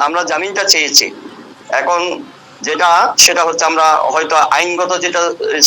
আমরা জামিনটা চেয়েছি। এখন সেটা হচ্ছে আমরা হয়তো আইনগত যেটা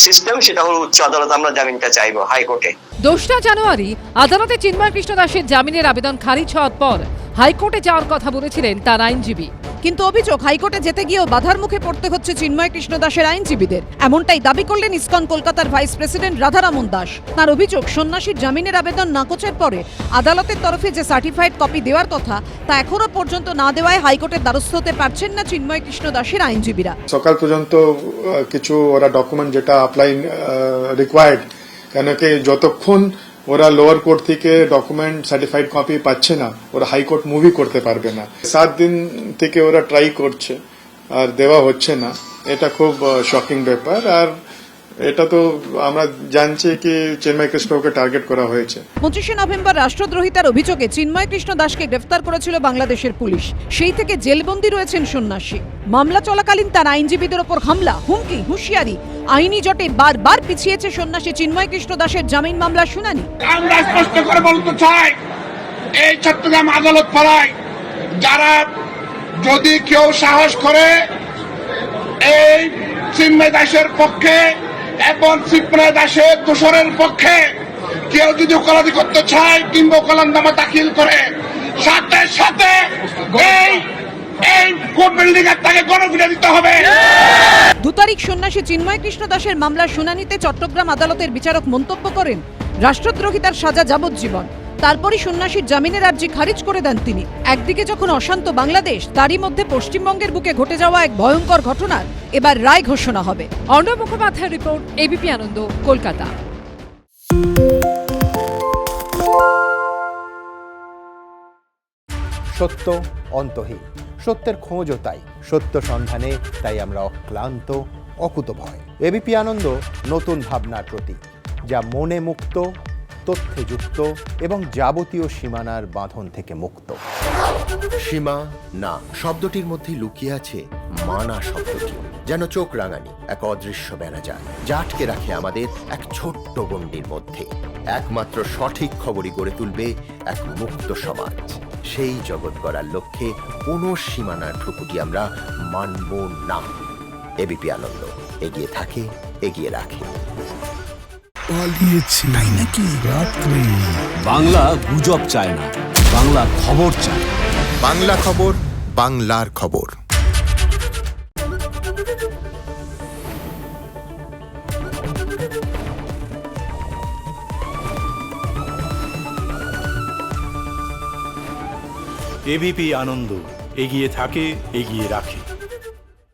সিস্টেম সেটা হলো উচ্চ আদালত, আমরা জামিনটা চাইবো হাইকোর্টে। 2 জানুয়ারি আদালতে চিন্ময় কৃষ্ণ দাসের জামিনের আবেদন খারিজ হওয়ার পর হাইকোর্টে যাওয়ার কথা বলেছিলেন তার আইনজীবী। কিন্তু অভিযোগ, হাইকোর্টে যেতে গিয়েও বাধার মুখে পড়তে হচ্ছে চিন্ময় কৃষ্ণ দাসের আইনজীবীদের। এমনটাই দাবি করলেন ইসকন কলকাতার ভাইস প্রেসিডেন্ট রাধারামন দাস। তার অভিযোগ, সন্ন্যাসীর জামিনের আবেদন নাকচের পরে আদালতের তরফে যে সার্টিফাইড কপি দেওয়ার কথা তা এখনো পর্যন্ত না দেওয়ায় হাইকোর্টের দ্বারস্থ হতে পারছেন না চিন্ময় কৃষ্ণ দাসের আইনজীবীরা। সকাল পর্যন্ত কিছু ওরা ডকুমেন্ট যেটা অ্যাপ্লাই রিকোয়ার্ড, কেন কি যতক্ষণ ওরা লোয়ার কোর্ট থেকে ডকুমেন্ট সার্টিফাইড কপি পাচ্ছে না ওরা হাইকোর্ট মুভি করতে পারবে না। 7 দিন থেকে ওরা ট্রাই করছে আর দেওয়া হচ্ছে না, এটা খুব শকিং ব্যাপার। আর এটা তো আমরা জানছি কি চিন্ময় কৃষ্ণকে টার্গেট করা হয়েছে। 25 নভেম্বর রাষ্ট্রদ্রোহিতার অভিযোগে চিন্ময় কৃষ্ণ দাসকে গ্রেফতার করেছিল বাংলাদেশের পুলিশ। সেই থেকে জেলবন্দি রয়েছেন সন্ন্যাসী। মামলা চলাকালীন তার আইনজীবীদের ওপর হামলা, হুমকি, হুঁশিয়ারি, আইনি জটে বারবার পিছিয়েছে সন্ন্যাসী চিন্ময় কৃষ্ণ দাসের জামিন মামলার শুনানি। আমরা স্পষ্ট করে বলতে চাই, এই চট্টগ্রাম আদালত পাড়ায় যারা যদি কেউ সাহস করে এই চিন্ময় দাসের পক্ষে এবং চিন্ময় দাসের দোষরের পক্ষে কেউ যদি ওকালতি করতে চায় কিংবা ওকালতনামা দাখিল করে, সাথে সাথে এই কোর্ট বিল্ডিং এর তাকে গণফিরে দিতে হবে। 2 তারিখ সন্ন্যাসী চিন্ময় কৃষ্ণ দাসের মামলার শুনানিতে চট্টগ্রাম আদালতের বিচারক মন্তব্য করেন, রাষ্ট্রদ্রোহিতার সাজা যাবজ্জীবন। তারপরই সন্ন্যাসীর জামিনের আর্জি খারিজ করে দেন তিনি। একদিকে যখন অশান্ত বাংলাদেশ, তারই মধ্যে পশ্চিমবঙ্গের বুকে ঘটে যাওয়া এক ভয়ঙ্কর ঘটনার এবার রায় ঘোষণা হবে। অর্ণব মুখোপাধ্যায়ের রিপোর্ট, এবিপি আনন্দ, কলকাতা। সত্য অন্তহীন, সত্যের খোঁজও তাই, সত্য সন্ধানে তাই আমরা অক্লান্ত, অকুতভয়। এবিপি আনন্দ নতুন ভাবনার প্রতীক, যা মনে মুক্ত, তথ্যে যুক্ত এবং যাবতীয় সীমানার বাঁধন থেকে মুক্ত। সীমা না শব্দটির মধ্যে লুকিয়ে আছে মানা শব্দটি, যেন চোখ রাঙানি এক অদৃশ্য বেড়াজাল, যা আটকে রাখে আমাদের এক ছোট্ট গণ্ডির মধ্যে। একমাত্র সঠিক খবরই গড়ে তুলবে এক মুক্ত সমাজ। সেই জগৎ গড়ার লক্ষ্যে কোনো সীমানার ঠুকুটি আমরা মানব না। এবিপি আনন্দ এগিয়ে থাকে, এগিয়ে রাখে। পালিয়েছি তাই নাকি? রাত্রে বাংলা গুজব চায় না, বাংলা খবর চায়। বাংলা খবর, বাংলার খবর। এবিপি আনন্দ এগিয়ে থাকে, এগিয়ে রাখে।